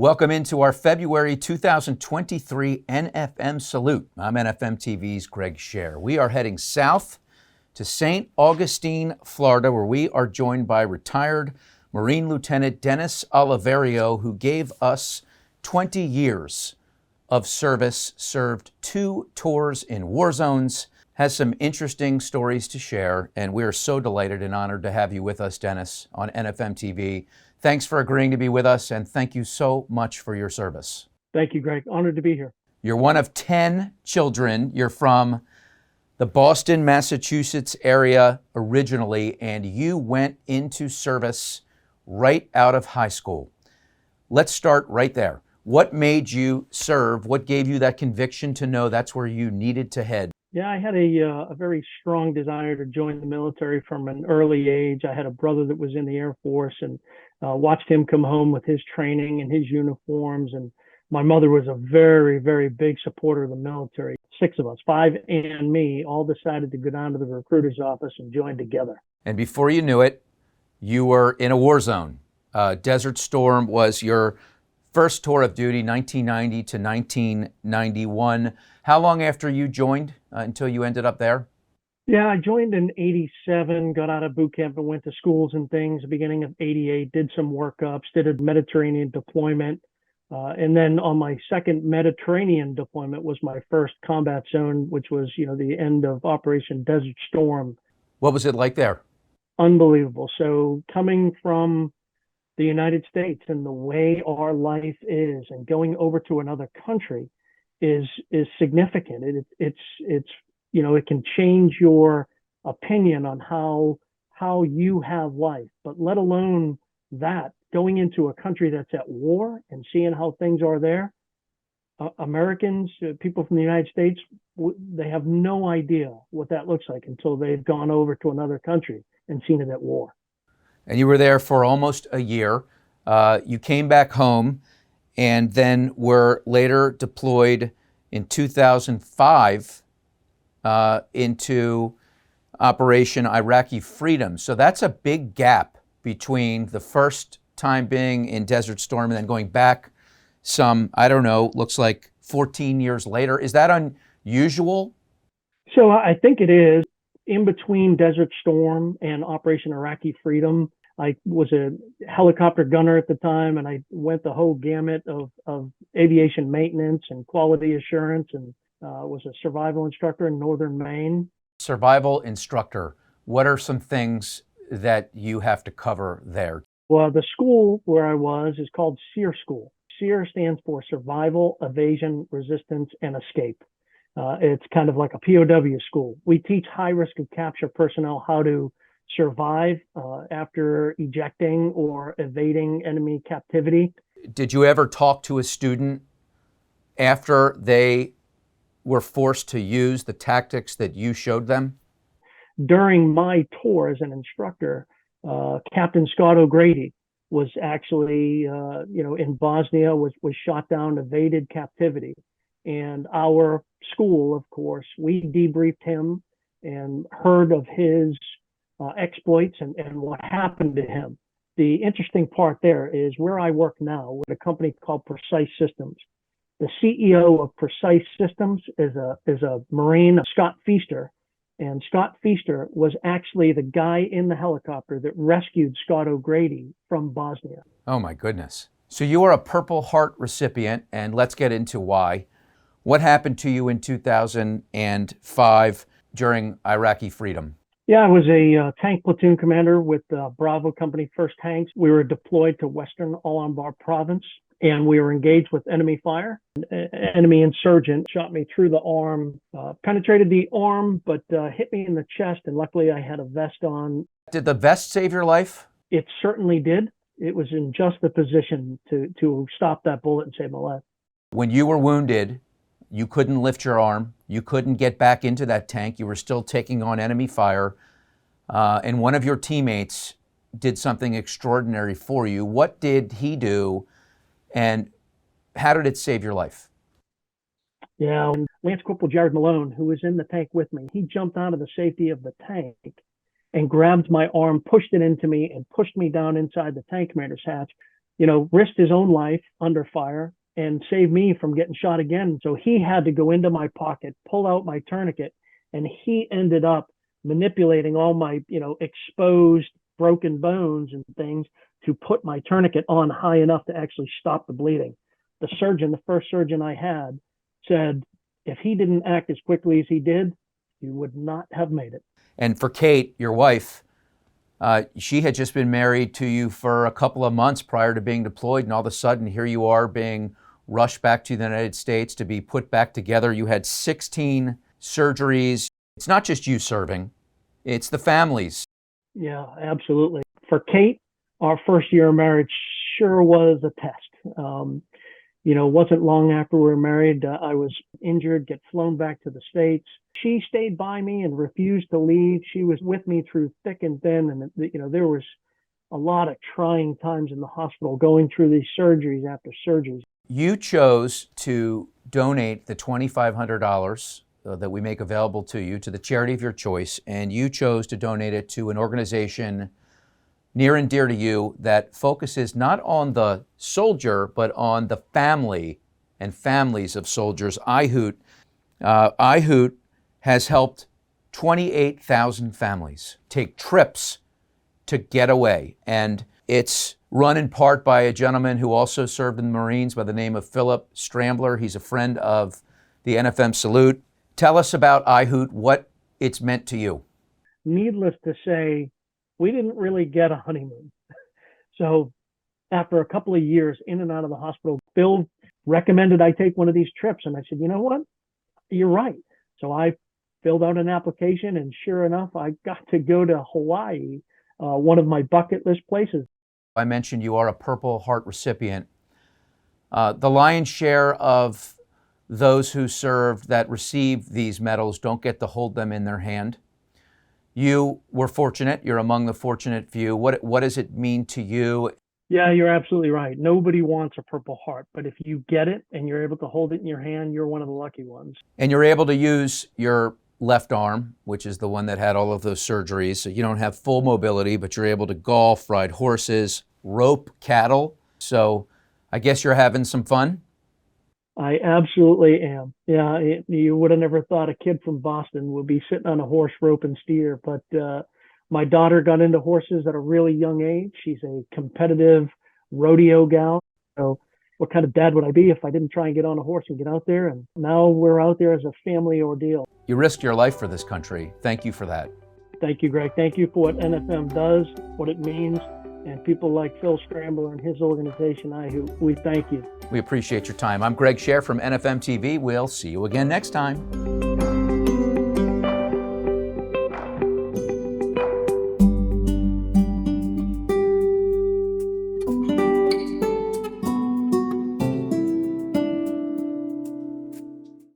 Welcome into our February 2023 NFM Salute. I'm NFM TV's Greg Scher. We are heading south to St. Augustine, Florida, where we are joined by retired Marine Lieutenant Denis Oliverio, who gave us 20 years of service, served 2 tours in war zones, has some interesting stories to share, and we are so delighted and honored to have you with us, Denis, on NFM TV. Thanks for agreeing to be with us, and thank you so much for your service. Thank you, Greg. Honored to be here. You're one of 10 children. You're from the Boston, Massachusetts area originally, and you went into service right out of high school. Let's start right there. What made you serve? What gave you that conviction to know that's where you needed to head? Yeah, I had a very strong desire to join the military from an early age. I had a brother that was in the Air Force and watched him come home with his training and his uniforms. And my mother was a very, very big supporter of the military. 6 of us, 5 and me, all decided to go down to the recruiter's office and join together. And before you knew it, you were in a war zone. Desert Storm was your first tour of duty, 1990 to 1991. How long after you joined until you ended up there? Yeah, I joined in 87, got out of boot camp and went to schools and things. The beginning of 88, did some workups, did a Mediterranean deployment. And then on my second Mediterranean deployment was my first combat zone, which was, the end of Operation Desert Storm. What was it like there? Unbelievable. So coming from the United States and the way our life is and going over to another country is significant. It can change your opinion on how you have life, but let alone that, going into a country that's at war and seeing how things are there. Americans, people from the United States, they have no idea what that looks like until they've gone over to another country and seen it at war. And you were there for almost a year. You came back home and then were later deployed in 2005 into Operation Iraqi Freedom. So that's a big gap between the first time being in Desert Storm and then going back looks like 14 years later. Is that unusual? So I think it is. In between Desert Storm and Operation Iraqi Freedom, I was a helicopter gunner at the time, and I went the whole gamut of aviation maintenance and quality assurance, and was a survival instructor in northern Maine. Survival instructor. What are some things that you have to cover there? Well, the school where I was is called SEER School. SEER stands for Survival, Evasion, Resistance, and Escape. It's kind of like a POW school. We teach high-risk of capture personnel how to survive after ejecting or evading enemy captivity. Did you ever talk to a student after they were forced to use the tactics that you showed them? During my tour as an instructor, Captain Scott O'Grady was actually, in Bosnia, was shot down, evaded captivity. And our school, of course, we debriefed him and heard of his exploits and what happened to him. The interesting part there is where I work now with a company called Precise Systems. The CEO of Precise Systems is a Marine, Scott Feaster. And Scott Feaster was actually the guy in the helicopter that rescued Scott O'Grady from Bosnia. Oh my goodness. So you are a Purple Heart recipient, and let's get into why. What happened to you in 2005 during Iraqi Freedom? Yeah, I was a tank platoon commander with Bravo Company 1st Tanks. We were deployed to Western Al-Anbar province, and we were engaged with enemy fire. An enemy insurgent shot me through the arm, penetrated the arm, but hit me in the chest, and luckily I had a vest on. Did the vest save your life? It certainly did. It was in just the position to stop that bullet and save my life. When you were wounded, you couldn't lift your arm. You couldn't get back into that tank. You were still taking on enemy fire. And one of your teammates did something extraordinary for you. What did he do, and how did it save your life? Yeah, Lance Corporal Jared Malone, who was in the tank with me, he jumped out of the safety of the tank and grabbed my arm, pushed it into me, and pushed me down inside the tank commander's hatch. risked his own life under fire and saved me from getting shot again. So he had to go into my pocket, pull out my tourniquet, and he ended up manipulating all my, exposed broken bones and things to put my tourniquet on high enough to actually stop the bleeding. The first surgeon I had, said if he didn't act as quickly as he did, he would not have made it. And for Kate, your wife, she had just been married to you for a couple of months prior to being deployed, and all of a sudden here you are being rushed back to the United States to be put back together. You had 16 surgeries. It's not just you serving, it's the families. Yeah, absolutely. For Kate, our first year of marriage sure was a test. Wasn't long after we were married, I was injured, get flown back to the States. She stayed by me and refused to leave. She was with me through thick and thin. And, there was a lot of trying times in the hospital going through these surgeries after surgeries. You chose to donate the $2,500 that we make available to you to the charity of your choice, and you chose to donate it to an organization near and dear to you that focuses not on the soldier, but on the family and families of soldiers. IHOOT. IHOOT has helped 28,000 families take trips to get away. And it's run in part by a gentleman who also served in the Marines by the name of Philip Strambler. He's a friend of the NFM Salute. Tell us about IHOOT, what it's meant to you. Needless to say, we didn't really get a honeymoon. So after a couple of years in and out of the hospital, Bill recommended I take one of these trips. And I said, you know what? You're right. So I filled out an application, and sure enough, I got to go to Hawaii, one of my bucket list places. I mentioned you are a Purple Heart recipient. The lion's share of those who served that receive these medals don't get to hold them in their hand. You were fortunate. You're among the fortunate few. What does it mean to you? Yeah, you're absolutely right. Nobody wants a Purple Heart, but if you get it and you're able to hold it in your hand, you're one of the lucky ones. And you're able to use your left arm, which is the one that had all of those surgeries. So you don't have full mobility, but you're able to golf, ride horses, rope cattle. So I guess you're having some fun. I absolutely am. Yeah, you would have never thought a kid from Boston would be sitting on a horse, rope, and steer. But my daughter got into horses at a really young age. She's a competitive rodeo gal. So what kind of dad would I be if I didn't try and get on a horse and get out there? And now we're out there as a family ordeal. You risked your life for this country. Thank you for that. Thank you, Greg. Thank you for what NFM does, what it means, and people like Phil Scrambler and his organization, we thank you. We appreciate your time. I'm Greg Scher from NFM TV. We'll see you again next time.